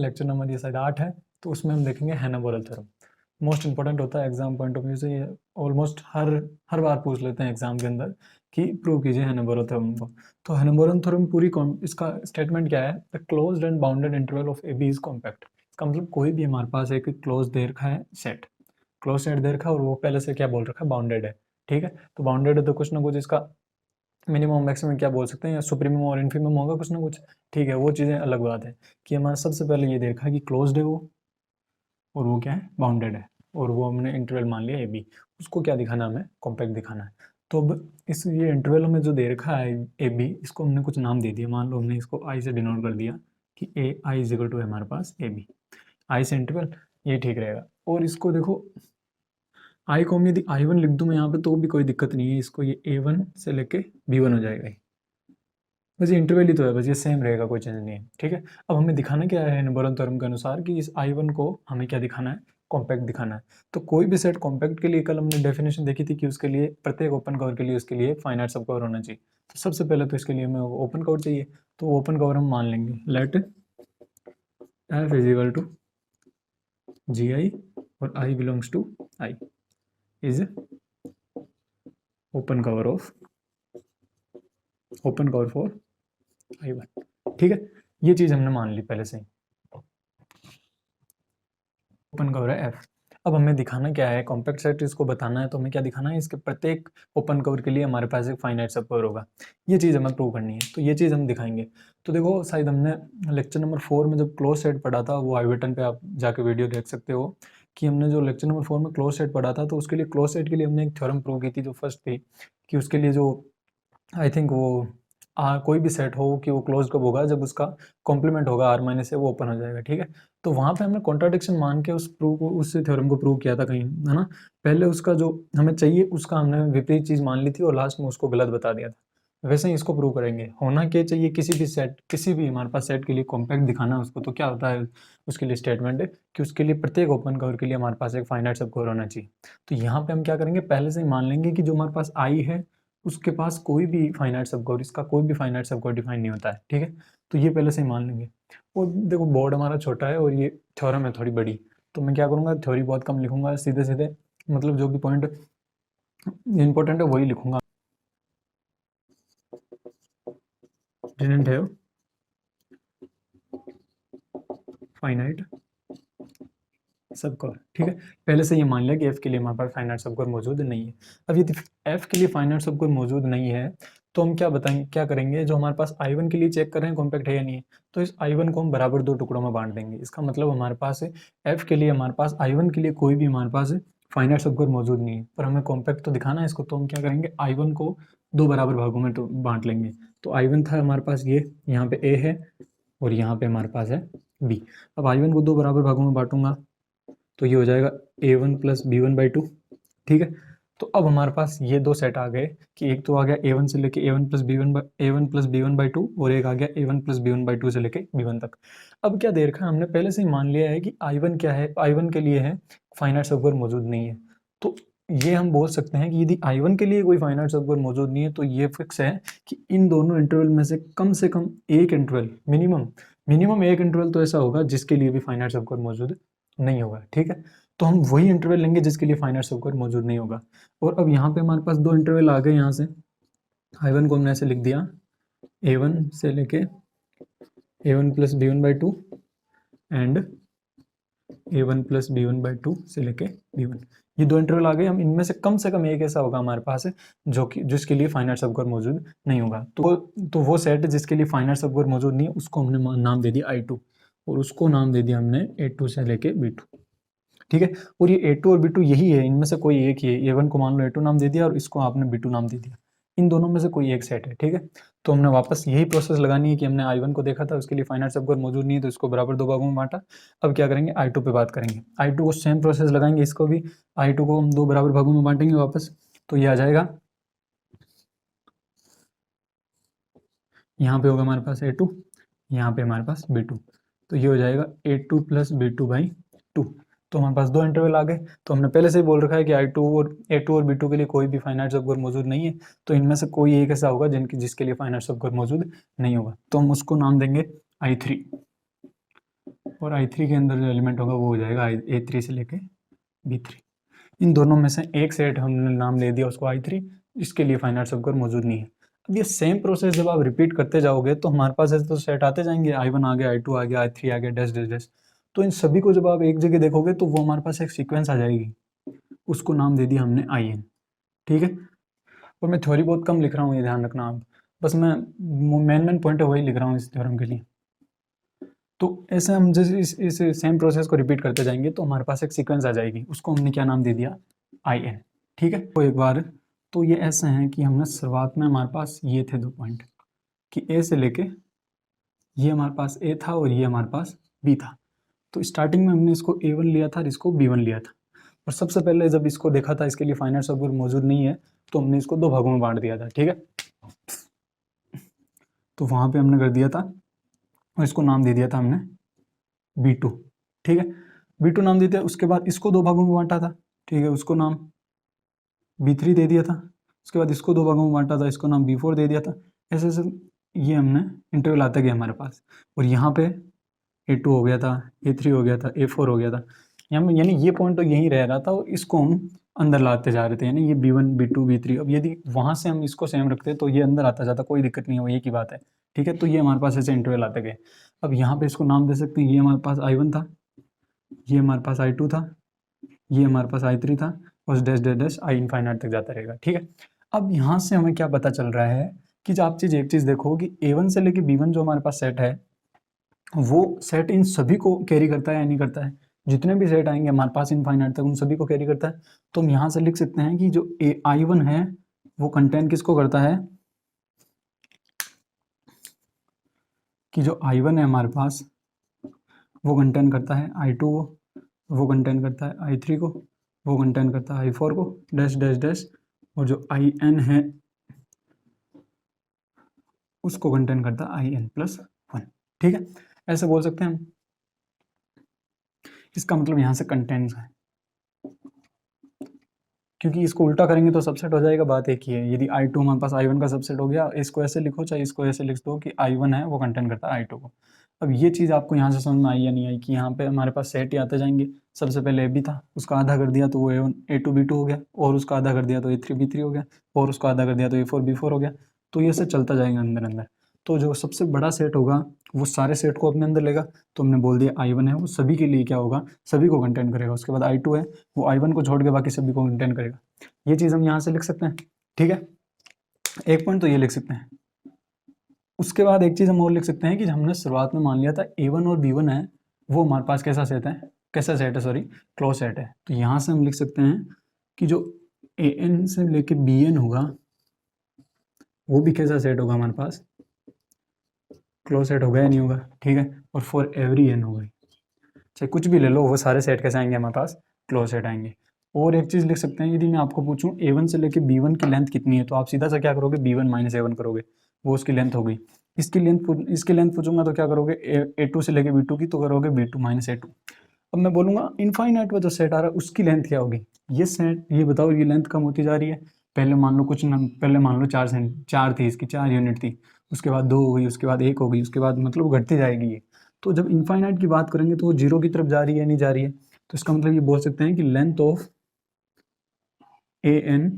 Lecture number ये शायद 8 है, तो उसमें हम देखेंगे हैना-बोरल थ्योरम। मोस्ट इंपॉर्टेंट होता है एग्जाम पॉइंट ऑफ व्यू से, ये ऑलमोस्ट हर बार पूछ लेते हैं एग्जाम के अंदर कि प्रूव कीजिए हैना-बोरल थ्योरम को। तो हैना-बोरल थ्योरम पूरी इसका स्टेटमेंट क्या है, the closed and bounded interval of A B is compact. इसका मतलब कोई भी हमारे पास एक क्लोज दे रखा है सेट, क्लोज सेट दे रखा है और वो पहले से क्या बोल रखा है, बाउंडेड है। ठीक है, तो बाउंडेड है तो कुछ ना कुछ इसका मिनिमम मैक्सिमम क्या बोल सकते हैं, या सुप्रीमम और इन्फीमम होगा कुछ ना कुछ। ठीक है, वो चीज़ें अलग बात है कि हमारा सबसे पहले ये देखा है कि क्लोज्ड है वो, और वो क्या है, बाउंडेड है, और वो हमने इंटरवल मान लिया ए बी। उसको क्या दिखाना है, हमें कॉम्पैक्ट दिखाना है। तो अब इस ये इंटरवल में जो दे रखा है ए बी, इसको हमने कुछ नाम दे दिया। मान लो हमने इसको आई से डिनोट कर दिया कि ए आई इज इक्वल टू हमारे पास ए बी, आई से इंटरवल, ये ठीक रहेगा। और इसको देखो आई को हम यदि आई वन लिख दूँ मैं यहाँ पे तो भी कोई दिक्कत नहीं है, इसको ये ए वन से लेके बी वन हो जाएगा। बस ये इंटरवल ही तो है, बस ये सेम रहेगा, कोई चेंज नहीं है। ठीक है, अब हमें दिखाना क्या है हैना-बोरल थ्योरम के अनुसार कि इस I1 को हमें क्या दिखाना है, कॉम्पैक्ट दिखाना है। तो कोई भी सेट कॉम्पैक्ट के लिए कल हमने डेफिनेशन देखी थी कि उसके लिए प्रत्येक ओपन कवर के लिए उसके लिए फाइनाइट सब कवर होना चाहिए। तो सबसे पहले तो इसके लिए हमें ओपन कवर चाहिए, तो ओपन कवर हम मान लेंगे let F is equal to G I और I belongs to I is open cover of open cover for I1। ठीक है, ये चीज हमने मान ली पहले से ही, ओपन कवर है एफ। अब हमें दिखाना क्या है, कॉम्पैक्ट सेट इसको बताना है, तो हमें क्या दिखाना है, इसके प्रत्येक ओपन कवर के लिए हमारे पास एक फाइनाइट सब कवर होगा। ये चीज़ हमें प्रूव करनी है, तो ये चीज़ हम दिखाएंगे। तो देखो शायद हमने लेक्चर नंबर 4 में जब क्लोज सेट पढ़ा था, वो आई बटन पे आप जाके वीडियो देख सकते हो कि हमने जो लेक्चर नंबर 4 में क्लोज सेट पढ़ा था, तो उसके लिए क्लोज सेट के लिए हमने एक थ्योरम प्रूव की थी जो फर्स्ट थी, कि उसके लिए जो आई थिंक वो कोई भी सेट हो कि वो क्लोज कब होगा, जब उसका कॉम्प्लीमेंट होगा आर माइनस से, वो ओपन हो जाएगा। ठीक है, तो वहाँ पे हमने कॉन्ट्राडिक्शन मान के उस थ्योरम को प्रूव किया था कहीं, है ना। पहले उसका जो हमें चाहिए उसका हमने विपरीत चीज़ मान ली थी और लास्ट में उसको गलत बता दिया था। वैसे ही इसको प्रूव करेंगे। होना क्या चाहिए, किसी भी सेट, किसी भी हमारे पास सेट के लिए कॉम्पैक्ट दिखाना है उसको, तो क्या होता है उसके लिए स्टेटमेंट है कि उसके लिए प्रत्येक ओपन कवर के लिए हमारे पास एक फाइनाइट सब कवर होना चाहिए। तो यहाँ पे हम क्या करेंगे, पहले से ही मान लेंगे कि जो हमारे पास आई है उसके पास कोई भी फाइनाइट सब कवर, इसका कोई भी फाइनाइट सब कवर डिफाइन नहीं होता है। ठीक है, तो ये पहले से ही मान लेंगे। और देखो बोर्ड हमारा छोटा है और ये थ्योरम है थोड़ी बड़ी, तो मैं क्या करूँगा, थ्योरी बहुत कम लिखूंगा, सीधे सीधे मतलब जो भी पॉइंट इंपॉर्टेंट है वही लिखूंगा। डिडंट हैव फाइनाइट सब कवर। ठीक है, पहले से ये मान लिया कि एफ के लिए हमारे पास फाइनाइट सब कवर मौजूद नहीं है। अब यदि एफ के लिए फाइनाइट सब कवर मौजूद नहीं है, तो हम क्या बताएंगे, क्या करेंगे, जो हमारे पास I1 के लिए चेक कर रहे हैं कॉम्पैक्ट है या नहीं है, तो इस I1 को हम बराबर 2 टुकड़ों में बांट देंगे। इसका मतलब हमारे पास है एफ के लिए, हमारे पास I1 के लिए कोई भी हमारे पास फाइनाइट सब कवर मौजूद नहीं है, पर हमें कॉम्पैक्ट तो दिखाना है इसको। तो हम क्या करेंगे, I1 को 2 बराबर भागों में तो बांट लेंगे। तो I1 था हमारे पास ये, यहाँ पे A है और यहाँ पे हमारे पास है B। अब I1 को 2 बराबर भागों में बांटूंगा तो ये हो जाएगा A1 प्लस B1/2। ठीक है, तो अब हमारे पास ये दो सेट आ गए कि एक तो आ गया A1 से लेके A1 प्लस B1/2 और एक आ गया A1 प्लस B1/2 से लेके B1 तक। अब क्या दे रखा है, हमने पहले से ही मान लिया है कि I1 क्या है, I1 के लिए है फाइनाइट सब कवर मौजूद नहीं है। तो ये हम बोल सकते हैं कि यदि I1 के लिए कोई फाइनाइट सब कवर मौजूद नहीं है, तो ये फिक्स है कि इन दोनों इंटरवल में से कम एक इंटरवल, मिनिमम एक इंटरवल तो ऐसा होगा जिसके लिए भी फाइनाइट सब कवर मौजूद नहीं होगा। ठीक है, तो हम वही इंटरवल लेंगे जिसके लिए फाइनाइट सब कवर मौजूद नहीं होगा। और अब यहाँ पे हमारे पास 2 इंटरवल आ गए, यहाँ से I1 को हमने ऐसे लिख दिया A1 से लेके A1 plus B1/2 and A1 plus B1/2 से लेके B1। ये 2 इंटरवल आ गए। हम इनमें से कम एक ऐसा होगा हमारे पास जो कि जिसके लिए फाइनाइट सब कवर मौजूद नहीं होगा। तो वो सेट जिसके लिए फाइनाइट सब कवर मौजूद नहीं है उसको हमने नाम दे दिया I2 और उसको नाम दे दिया हमने A2 से लेके B2। ठीक है, और ये A2 और B2 यही है, इनमें से कोई एक ही है। A1 को मान लो A2 नाम दे दिया और इसको आपने B2 नाम दे दिया, इन दोनों में से कोई एक सेट है। ठीक है, तो हमने वापस यही प्रोसेस लगानी है कि हमने I1 को देखा था, उसके लिए फाइनाइट सब कवर मौजूद नहीं है तो इसको बराबर 2 भागों में बांटा। अब क्या करेंगे, I2 पे बात करेंगे। I2 को सेम प्रोसेस लगाएंगे, इसको भी I2 को हम 2 बराबर भागों में बांटेंगे वापस। तो ये आ जाएगा, यहाँ पे होगा हमारे पास A2, यहाँ पे हमारे पास B2, तो ये हो जाएगा A2 प्लस B2/2। तो हमारे पास 2 इंटरवल आ गए। तो हमने पहले से ही बोल रखा है कि A2 और B2 के लिए कोई भी फाइनाइट सब कवर मौजूद नहीं है, तो इनमें से कोई एक ऐसा होगा जिसके लिए फाइनाइट सब कवर मौजूद नहीं होगा, तो हम उसको नाम देंगे I3। और i3 के अंदर जो एलिमेंट होगा वो हो जाएगा a3 से लेके b3। इन दोनों में से एक सेट हमने नाम ले दिया उसको i3, इसके लिए फाइनाइट सबग्रुप मौजूद नहीं है। अब ये सेम प्रोसेस जब आप रिपीट करते जाओगे तो हमारे पास ऐसे तो सेट आते जाएंगे, i1 आ गया, i2 आ गया, i3 आ गया, डैश डैश डैश। तो इन सभी को जब आप एक जगह देखोगे तो वो हमारे पास एक सीक्वेंस आ जाएगी, उसको नाम दे दिया हमने in। ठीक है, और मैं थ्योरी बहुत कम लिख रहा हूँ, ये ध्यान रखना आप, बस मैं मेन पॉइंट है वही लिख रहा हूँ इस थ्योरम के लिए। तो ऐसे हम जैसे इस सेम प्रोसेस को रिपीट करते जाएंगे तो हमारे पास एक सीक्वेंस आ जाएगी, उसको हमने क्या नाम दे दिया, in। ठीक है, तो एक बार तो ये ऐसे हैं कि हमने शुरुआत में हमारे पास ये थे 2 पॉइंट कि a से लेके ये हमारे पास a था और ये हमारे पास b था। तो स्टार्टिंग में हमने इसको a1 लिया था और इसको b1 लिया था, और सबसे पहले जब इसको देखा था इसके लिए फाइनाइट सबग्रुप मौजूद नहीं है तो हमने इसको 2 भागों में बांट दिया था। ठीक है, तो वहाँ पे हमने कर दिया था और इसको नाम दे दिया था हमने b2। ठीक है, b2 नाम देते हैं, उसके बाद इसको 2 भागों में बांटा था। ठीक है, उसको नाम b3 दे दिया था, उसके बाद इसको 2 भागों में बांटा था, इसको नाम b4 दे दिया था। ऐसे ऐसे ये हमने इंटरवल आते गए हमारे पास, और यहाँ पे a2 हो गया था, a3 हो गया था, a4 हो गया था। यहाँ यानी ये पॉइंट तो यहीं रह रहा था और इसको हम अंदर लाते जा रहे थे, यानी ये b1 b2 b3। अब यदि वहाँ से हम इसको सेम रखते तो ये अंदर आता जाता, कोई दिक्कत नहीं है, वो एक ही बात है। ठीक है, तो ये हमारे पास ऐसे इंटरवल आते गए। अब यहाँ पे इसको नाम दे सकते हैं, ये हमारे पास i1 था, ये हमारे पास i2 था, ये हमारे पास i3 था, और dash dash dash i infinite तक जाता रहेगा। ठीक है, अब यहाँ से हमें क्या पता चल रहा है कि जो आप एक चीज़ देखो कि a1 से लेके b1 जो हमारे पास सेट है वो सेट इन सभी को कैरी करता है या नहीं करता है। जितने भी सेट आएंगे हमारे पास इनफाइनाइट तक उन सभी को कैरी करता है। तो हम यहाँ से लिख सकते हैं कि जो i1 है वो कंटेन किसको करता है, कि जो i1 है हमारे पास वो कंटेन करता है i2 को, वो कंटेन करता है i3 को, वो कंटेन करता है i4 को, डैश डैश डैश, और जो in है उसको कंटेन करता है in+1। ठीक है, ऐसे बोल सकते हैं हम। इसका मतलब यहाँ से कंटेंट्स है, क्योंकि इसको उल्टा करेंगे तो सबसेट हो जाएगा, बात एक ही है। यदि i2 हमारे पास i1 का सबसेट हो गया, इसको ऐसे लिखो चाहे इसको ऐसे लिख दो कि i1 है वो कंटेन करता है i2 को। अब ये चीज़ आपको यहाँ से समझ में आई या नहीं आई कि यहाँ पे हमारे पास सेट ही आते जाएंगे। सबसे पहले a b था, उसका आधा कर दिया तो वो a2 b2 हो गया, और उसका आधा कर दिया तो a3 b3 हो गया, और उसका आधा कर दिया तो a4 b4 हो गया। तो ये से चलता जाएगा अंदर अंदर। तो जो सबसे बड़ा सेट होगा वो सारे सेट को अपने अंदर लेगा। तो हमने बोल दिया i1 है वो सभी के लिए क्या होगा, सभी को कंटेन करेगा। उसके बाद i2 है वो i1 को छोड़ के बाकी सभी को कंटेन करेगा। ये चीज़ हम यहाँ से लिख सकते हैं। ठीक है, एक पॉइंट तो ये लिख सकते हैं। उसके बाद एक चीज़ हम और लिख सकते हैं कि हमने शुरुआत में मान लिया था a1 और b1 है वो हमारे पास कैसा सेट है, क्लोज सेट है। तो यहाँ से हम लिख सकते हैं कि जो an से लेके bn होगा वो भी कैसा सेट होगा हमारे पास, क्लोज सेट होगा या नहीं होगा। ठीक है, और फॉर एवरी n होगा, चाहे कुछ भी ले लो वो सारे सेट कैसे आएंगे हमारे पास, क्लोज सेट आएंगे। और एक चीज़ लिख सकते हैं, यदि मैं आपको पूछूं a1 से लेके b1 की लेंथ कितनी है तो आप सीधा सा क्या करोगे, b1 माइनस a1 करोगे, वो उसकी लेंथ हो गई। इसकी लेंथ पूछूंगा तो क्या करोगे, a2 से लेके b2 की तो करोगे b2 माइनस a2। अब मैं बोलूंगा इनफाइनाइट में जो सेट आ रहा है उसकी लेंथ क्या होगी, ये सेट ये बताओ, ये लेंथ कम होती जा रही है। पहले मान लो पहले मान लो 4 थी, इसकी 4 यूनिट थी, उसके बाद 2 हो गई, उसके बाद 1 हो गई, उसके बाद मतलब घटती जाएगी ये। तो जब इनफाइनाइट की बात करेंगे तो वो 0 की तरफ जा रही है नहीं जा रही है। तो इसका मतलब ये बोल सकते हैं कि लेंथ ऑफ an,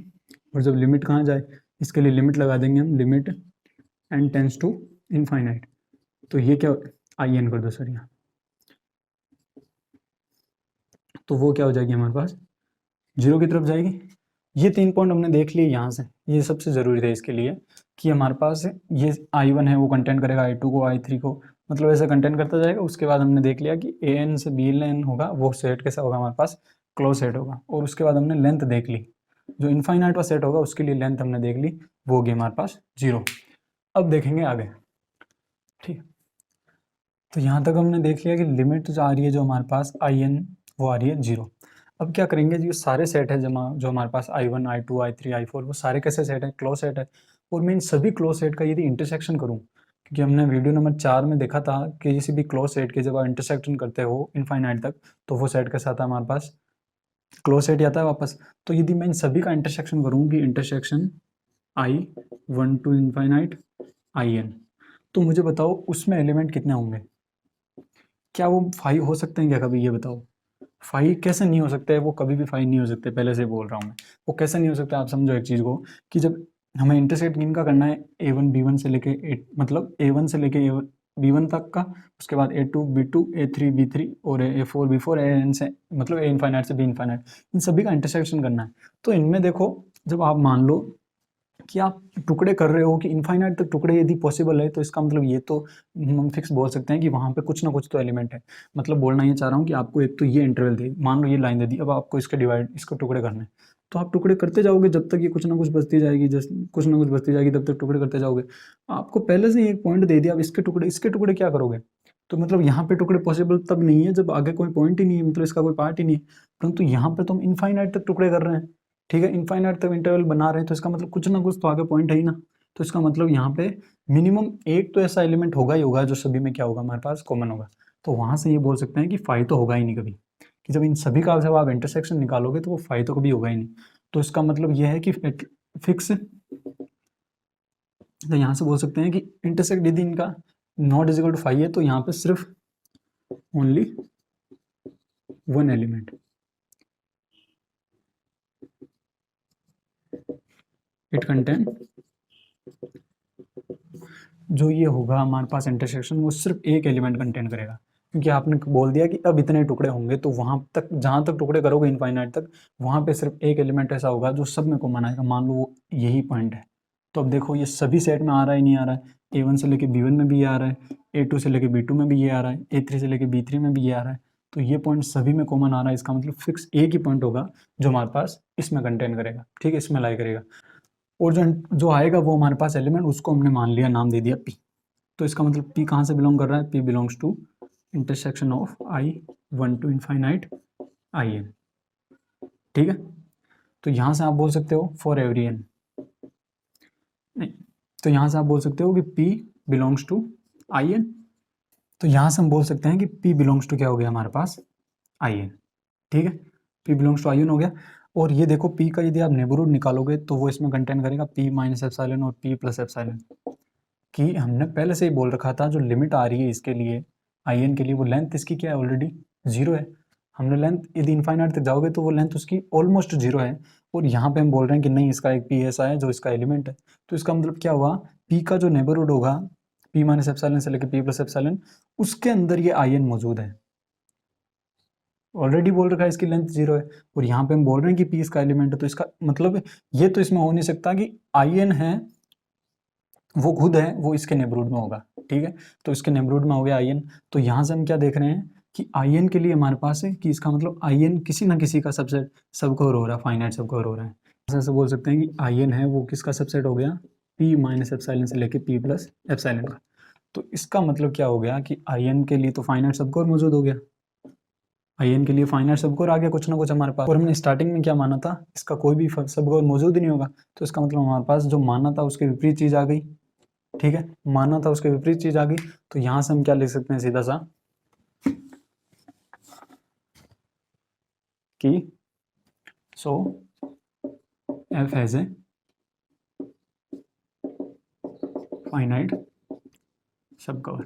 और जब लिमिट कहाँ जाए इसके लिए लिमिट लगा देंगे हम, limit n tends to infinite. तो ये क्या in कर दो सर यहाँ, तो वो क्या हो जाएगी हमारे पास 0 की तरफ जाएगी। ये 3 पॉइंट हमने देख लिए यहाँ से, ये सबसे ज़रूरी था इसके लिए कि हमारे पास ये i1 है वो कंटेंट करेगा i2 को, i3 को, मतलब ऐसे कंटेंट करता जाएगा। उसके बाद हमने देख लिया कि an से bn होगा वो सेट कैसा होगा हमारे पास, क्लोज सेट होगा। और उसके बाद हमने लेंथ देख ली, जो इनफाइनाइट का सेट होगा उसके लिए लेंथ हमने देख ली, वो होगी हमारे पास 0। अब देखेंगे आगे। ठीक, तो यहाँ तक हमने देख लिया कि लिमिट जो आ रही है जो हमारे पास in वो आ रही है 0। अब क्या करेंगे, जो सारे सेट है जमा जो हमारे पास i1 i2 i3 i4 वो सारे कैसे सेट है, क्लोज सेट है। और मैं इन सभी क्लोज सेट का यदि इंटरसेक्शन करूँ, क्योंकि हमने वीडियो नंबर 4 में देखा था कि किसी भी क्लोज सेट के जब आप इंटरसेक्शन करते हो इनफाइनाइट तक तो वो सेट कैसा आता है हमारे पास, क्लोज सेट आता है वापस। तो यदि मैं इन सभी का इंटरसेक्शन करूँ कि intersection i1 to infinite in, तो मुझे बताओ उसमें एलिमेंट कितने होंगे। क्या वो फाइव हो सकते हैं क्या कभी, ये बताओ। फाइव कैसे नहीं हो सकते हैं, वो कभी भी फाइव नहीं हो सकते, पहले से बोल रहा हूँ मैं। वो कैसे नहीं हो सकता, आप समझो एक चीज़ को, कि जब हमें इंटरसेक्ट किनका करना है, A1 B1 से लेके मतलब A1 से लेके B1 तक का, उसके बाद A2 B2 A3 B3 और A4 B4 AN से मतलब A इनफाइनाइट से B इनफाइनाइट, इन सभी का इंटरसेक्शन करना है। तो इनमें देखो, जब आप मान लो कि आप टुकड़े कर रहे हो कि इनफाइनाइट तक टुकड़े यदि पॉसिबल है, तो इसका मतलब ये तो हम फिक्स बोल सकते हैं कि वहाँ पे कुछ ना कुछ तो एलिमेंट है। मतलब बोलना ये चाह रहा हूँ कि आपको एक तो ये इंटरवल दे, मान लो ये लाइन दे दी, अब आपको इसके डिवाइड, इसको टुकड़े करने हैं, तो आप टुकड़े करते जाओगे जब तक ये कुछ ना कुछ बचती जाएगी, कुछ ना कुछ बचती जाएगी, तब तक टुकड़े करते जाओगे। आपको पहले से ही एक पॉइंट दे दिया, अब इसके टुकड़े क्या करोगे। तो मतलब यहाँ पे टुकड़े पॉसिबल तब नहीं है जब आगे कोई पॉइंट ही नहीं है, मतलब इसका कोई पार्ट ही नहीं है। परंतु यहाँ पे तो हम इनफाइनाइट तक टुकड़े कर रहे हैं, ठीक है, इनफाइनाइट तक इंटरवल बना रहे हैं, तो इसका मतलब कुछ ना कुछ तो आगे पॉइंट है ही ना। तो इसका मतलब यहाँ पे मिनिमम एक तो ऐसा एलिमेंट होगा ही होगा जो सभी में क्या होगा, हमारे पास कॉमन होगा। तो वहां से ये बोल सकते हैं कि फाइव तो होगा ही नहीं कभी, कि जब इन सभी का जब आप इंटरसेक्शन निकालोगे तो वो फाइव तो कभी होगा ही नहीं। तो इसका मतलब ये है कि फिक्स, तो यहाँ से बोल सकते हैं कि इंटरसेक्ट यदि इनका not is equal to five है, तो यहाँ पे सिर्फ only one element it contain, जो ये होगा हमारे पास इंटरसेक्शन, वो सिर्फ एक एलिमेंट कंटेन करेगा, क्योंकि आपने बोल दिया कि अब इतने टुकड़े होंगे, तो वहां तक जहां तक टुकड़े करोगे इनफाइनाइट तक, वहां पे सिर्फ एक एलिमेंट ऐसा होगा जो सब में कॉमन आएगा, मान लो वो यही पॉइंट है। तो अब देखो ये सभी सेट में आ रहा है नहीं आ रहा है, A1 से लेके B1 में भी ये आ रहा है, A2 से लेके B2 में भी ये आ रहा है, A3 से लेके B3 में भी ये आ रहा है, तो ये पॉइंट सभी में कॉमन आ रहा है, इसका मतलब फिक्स एक ही पॉइंट होगा जो हमारे पास इसमें कंटेन करेगा, ठीक है, इसमें लाई करेगा। और जो जो आएगा वो हमारे पास एलिमेंट, उसको हमने मान लिया, नाम दे दिया P। तो इसका मतलब P कहाँ से बिलोंग कर रहा है, P belongs to intersection of I1 to infinite IN, ठीक है। तो यहाँ से आप बोल सकते हो फॉर एवरी n, नहीं, तो यहाँ से आप बोल सकते हो कि P बिलोंग्स टू IN। तो यहाँ से हम बोल सकते हैं कि P बिलोंग्स टू क्या हो गया हमारे पास, IN, ठीक है, P बिलोंग्स टू IN हो गया। और ये देखो P का यदि आप नेबरहुड निकालोगे तो वो इसमें कंटेन करेगा P माइनस एप्सिलॉन और P प्लस एप्सिलॉन, कि हमने पहले से ही बोल रखा था जो लिमिट आ रही है इसके लिए IN के लिए, वो लेंथ इसकी क्या है, ऑलरेडी जीरो है। हमने लेंथ यदि इनफाइनाइट तक जाओगे तो वो लेंथ उसकी ऑलमोस्ट जीरो है, और यहाँ पे हम बोल रहे हैं कि नहीं, इसका एक P ऐसा है जो इसका एलिमेंट है। तो इसका मतलब क्या हुआ, P का जो नेबरहुड होगा P माइनस एप्सिलॉन से लेकर P प्लस एप्सिलॉन, उसके अंदर ये IN मौजूद है। ऑलरेडी बोल रखा है इसकी लेंथ जीरो है, और यहाँ पे हम बोल रहे हैं कि P इसका एलिमेंट है, तो इसका मतलब ये तो इसमें हो नहीं सकता कि IN है वो खुद है वो इसके नेबरहुड में होगा, ठीक है। तो इसके नेबरहुड में हो गया IN। तो यहाँ से हम क्या देख रहे हैं कि IN के लिए हमारे पास है कि इसका मतलब IN किसी ना किसी का सबसेट सब कवर हो रहा है, फाइनाइट सब कवर हो रहा है। ऐसे बोल सकते हैं कि IN है वो किसका सबसेट हो गया, P माइनस एप्सिलॉन से लेके P प्लस एप्सिलॉन का। तो इसका मतलब क्या हो गया कि IN के लिए तो फाइनाइट सब कवर मौजूद हो गया, IN के लिए फाइनाइट सब कवर आ गया कुछ ना कुछ हमारे पास। और हमने स्टार्टिंग में क्या माना था, इसका कोई भी सब कवर मौजूद ही नहीं होगा, तो इसका मतलब हमारे पास जो माना था उसके विपरीत चीज आ गई, ठीक है, माना था उसके विपरीत चीज आ गई। तो यहां से हम क्या लिख सकते हैं सीधा सा, कि सो F हैज ए फाइनाइट सब कवर।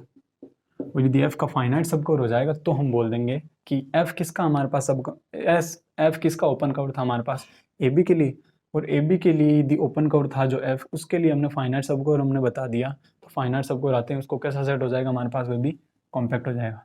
और यदि F का फाइनाइट सब कवर हो जाएगा तो हम बोल देंगे कि F किसका हमारे पास सब F किसका ओपन कवर था हमारे पास, AB के लिए। और AB के लिए यदि ओपन कवर था जो F, उसके लिए हमने फाइनाइट सब कवर हमने बता दिया। तो फाइनाइट सब कवर आते हैं उसको कैसा सेट हो जाएगा हमारे पास, वो भी कॉम्पैक्ट हो जाएगा,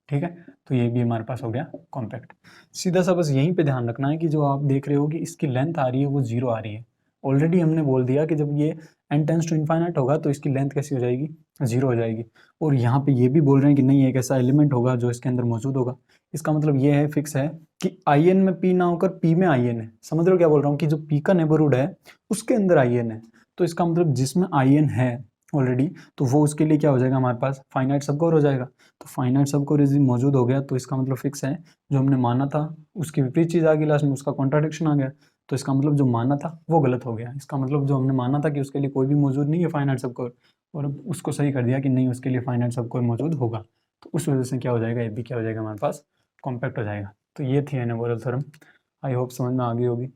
ठीक है। तो ये भी हमारे पास हो गया कॉम्पैक्ट। सीधा सा बस यहीं पे ध्यान रखना है कि जो आप देख रहे हो कि इसकी लेंथ आ रही है वो जीरो आ रही है। ऑलरेडी हमने बोल दिया कि जब ये n टेंस टू इनफाइनाइट होगा तो इसकी लेंथ कैसी हो जाएगी, जीरो हो जाएगी। और यहाँ पे ये भी बोल रहे हैं कि नहीं, एक ऐसा एलिमेंट होगा जो इसके अंदर मौजूद होगा। इसका मतलब ये है, फिक्स है कि IN में P ना होकर P में IN है। समझ रहे हो क्या बोल रहा हूँ, कि जो P का नेबरहुड है उसके अंदर IN है। तो इसका मतलब जिसमें IN है ऑलरेडी, तो वो उसके लिए क्या हो जाएगा हमारे पास, फाइनाइट सब कवर हो जाएगा। तो फाइनाइट सब कवर यदि मौजूद हो गया तो इसका मतलब फिक्स है, जो हमने माना था उसकी विपरीत चीज आ गई लास्ट में, उसका कॉन्ट्राडिक्शन आ गया। तो इसका मतलब जो माना था वो गलत हो गया। इसका मतलब जो हमने माना था कि उसके लिए कोई भी मौजूद नहीं है फाइनाइट सब कवर, और उसको सही कर दिया कि नहीं, उसके लिए फाइनाइट सब कवर मौजूद होगा। तो उस वजह से क्या हो जाएगा, ये भी क्या हो जाएगा हमारे पास, कॉम्पैक्ट हो जाएगा। तो ये थी एनोवरल थ्योरम। आई होप समझ में आ गई होगी।